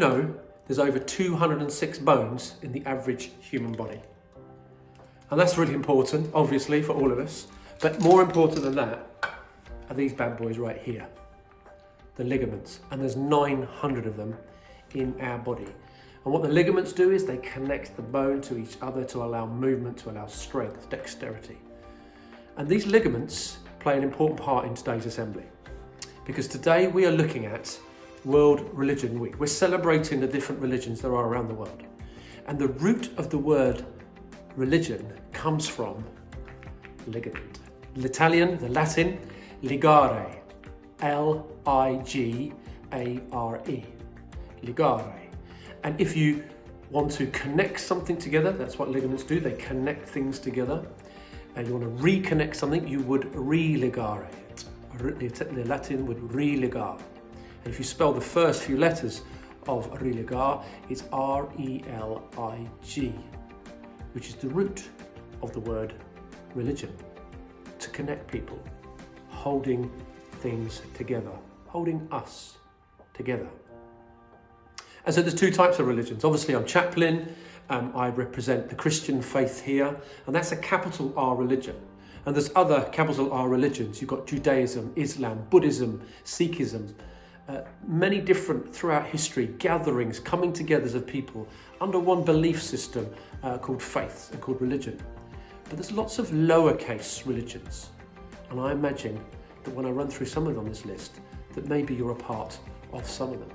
know there's over 206 bones in the average human body? And that's really important, obviously, for all of us. But more important than that are these bad boys right here, the ligaments. And there's 900 of them in our body. And what the ligaments do is they connect the bone to each other to allow movement, to allow strength, dexterity. And these ligaments play an important part in today's assembly, because today we are looking at World Religion Week. We're celebrating the different religions there are around the world. And the root of the word religion comes from ligament. L'Italian, the Latin, ligare, L-I-G-A-R-E, ligare. And if you want to connect something together, that's what ligaments do, they connect things together. And you want to reconnect something, you would religare it. The Latin would religar. And if you spell the first few letters of religar, it's R-E-L-I-G, which is the root of the word religion. To connect people, holding things together, holding us together. And so there's two types of religions. Obviously, I'm chaplain. I represent the Christian faith here, and that's a capital R religion. And there's other capital R religions. You've got Judaism, Islam, Buddhism, Sikhism, many different throughout history, gatherings coming together of people under one belief system called faith and called religion. But there's lots of lowercase religions. And I imagine that when I run through some of them on this list, that maybe you're a part of some of them.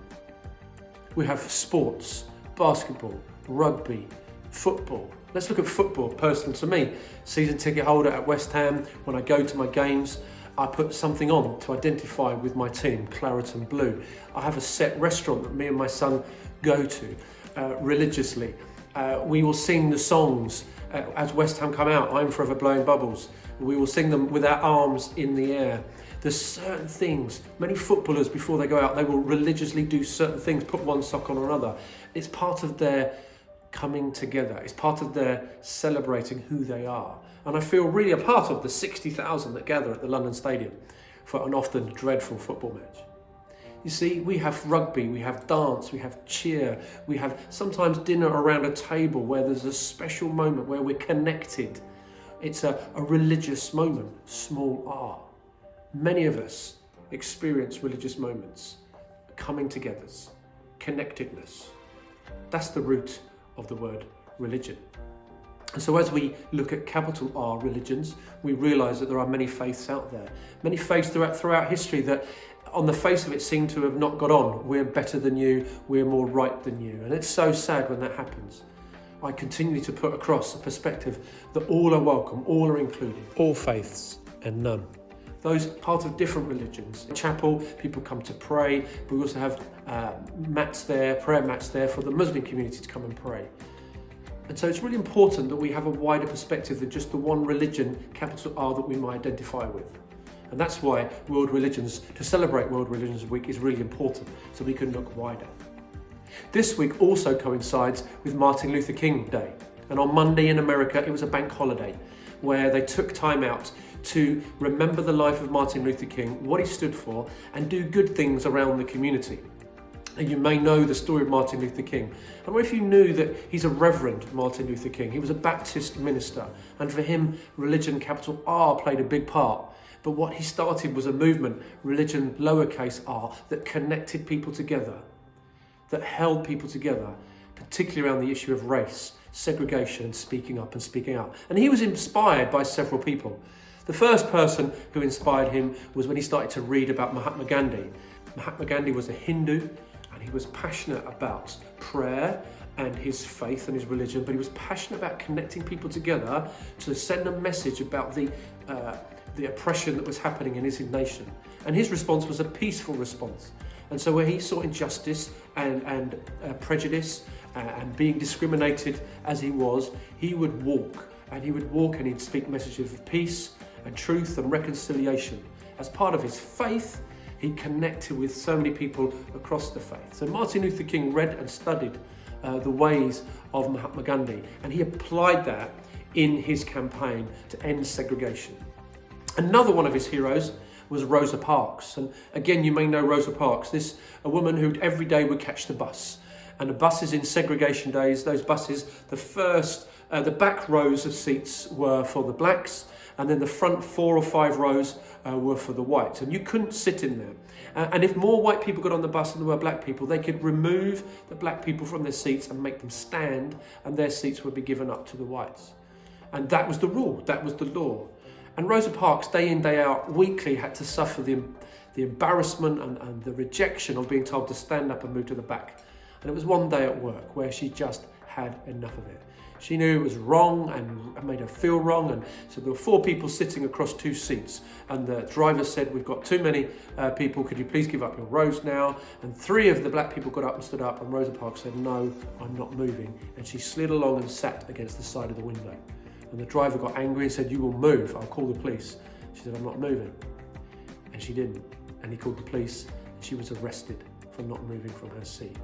We have sports, basketball, rugby, football. Let's look at football, personal to me. Season ticket holder at West Ham. When I go to my games, I put something on to identify with my team, claret and blue. I have a set restaurant that me and my son go to religiously. We will sing the songs as West Ham come out, I'm Forever Blowing Bubbles. We will sing them with our arms in the air. There's certain things, many footballers before they go out, they will religiously do certain things, put one sock on another. It's part of their coming together. It's part of their celebrating who they are. And I feel really a part of the 60,000 that gather at the London Stadium for an often dreadful football match. You see, we have rugby, we have dance, we have cheer, we have sometimes dinner around a table where there's a special moment where we're connected. It's a religious moment, small r. Many of us experience religious moments, coming together, connectedness. That's the root of the word religion. And so as we look at capital R religions, we realise that there are many faiths out there. Many faiths throughout history that on the face of it seem to have not got on. We're better than you, we're more right than you. And it's so sad when that happens. I continue to put across the perspective that all are welcome, all are included. All faiths and none. Those part of different religions. In chapel, people come to pray, but we also have mats there, prayer mats there for the Muslim community to come and pray. And so it's really important that we have a wider perspective than just the one religion, capital R, that we might identify with. And that's why World Religions, to celebrate World Religions Week, is really important, so we can look wider. This week also coincides with Martin Luther King Day. And on Monday in America, it was a bank holiday where they took time out to remember the life of Martin Luther King, what he stood for, and do good things around the community. And you may know the story of Martin Luther King. And what if you knew that he's a Reverend Martin Luther King? He was a Baptist minister, and for him, religion, capital R, played a big part. But what he started was a movement, religion, lowercase r, that connected people together, that held people together, particularly around the issue of race, segregation, and speaking up and speaking out. And he was inspired by several people. The first person who inspired him was when he started to read about Mahatma Gandhi. Mahatma Gandhi was a Hindu, and he was passionate about prayer and his faith and his religion, but he was passionate about connecting people together to send a message about the oppression that was happening in his nation. And his response was a peaceful response. And so where he saw injustice and prejudice and being discriminated as he would walk. And he would walk and he'd speak messages of peace and truth and reconciliation. As part of his faith, he connected with so many people across the faith. So Martin Luther King read and studied the ways of Mahatma Gandhi, and he applied that in his campaign to end segregation. Another one of his heroes was Rosa Parks. And again, you may know Rosa Parks, a woman who every day would catch the bus. And the buses in segregation days, those buses, the back rows of seats were for the blacks, and then the front 4 or 5 rows were for the whites. And you couldn't sit in there. And if more white people got on the bus than there were black people, they could remove the black people from their seats and make them stand, and their seats would be given up to the whites. And that was the rule, that was the law. And Rosa Parks, day in, day out, weekly had to suffer the embarrassment and the rejection of being told to stand up and move to the back. And it was one day at work where she just had enough of it. She knew it was wrong and made her feel wrong. And so there were 4 people sitting across 2 seats. And the driver said, "We've got too many people, could you please give up your rows now?" And 3 of the black people got up and stood up, and Rosa Parks said, "No, I'm not moving." And she slid along and sat against the side of the window. And the driver got angry and said, "You will move, I'll call the police." She said, "I'm not moving." And she didn't. And he called the police, and she was arrested for not moving from her seat.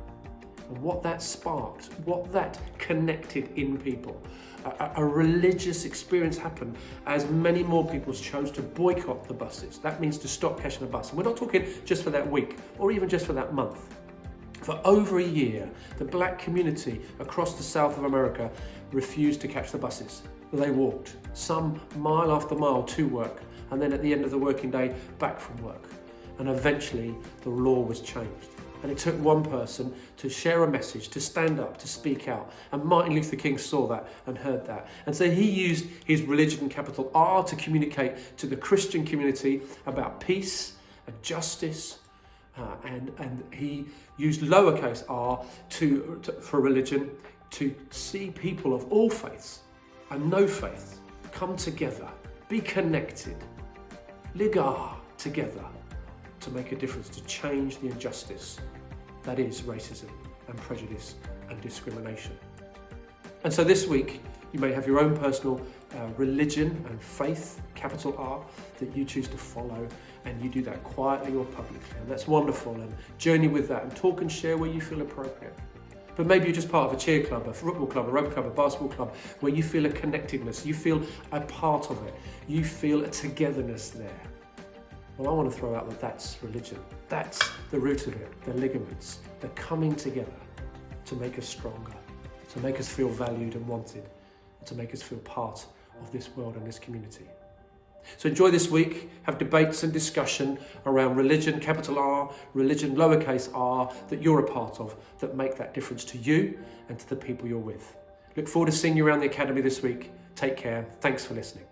And what that sparked, what that connected in people, a religious experience happened as many more people chose to boycott the buses. That means to stop catching a bus. And we're not talking just for that week or even just for that month. For over a year, the black community across the south of America refused to catch the buses. They walked, some mile after mile to work, and then at the end of the working day, back from work. And eventually, the law was changed. And it took one person to share a message, to stand up, to speak out. And Martin Luther King saw that and heard that. And so he used his religion, capital R, to communicate to the Christian community about peace and justice. And he used lowercase r for religion to see people of all faiths and no faith come together, be connected, ligar together, to make a difference, to change the injustice that is racism and prejudice and discrimination. And so this week, you may have your own personal religion and faith, capital R, that you choose to follow, and you do that quietly or publicly. And that's wonderful, and journey with that and talk and share where you feel appropriate. But maybe you're just part of a cheer club, a football club, a rugby club, a basketball club, where you feel a connectedness, you feel a part of it, you feel a togetherness there. Well, I want to throw out that that's religion. That's the root of it, the ligaments, the coming together to make us stronger, to make us feel valued and wanted, and to make us feel part of this world and this community. So enjoy this week, have debates and discussion around religion, capital R, religion, lowercase r, that you're a part of, that make that difference to you and to the people you're with. Look forward to seeing you around the Academy this week. Take care. Thanks for listening.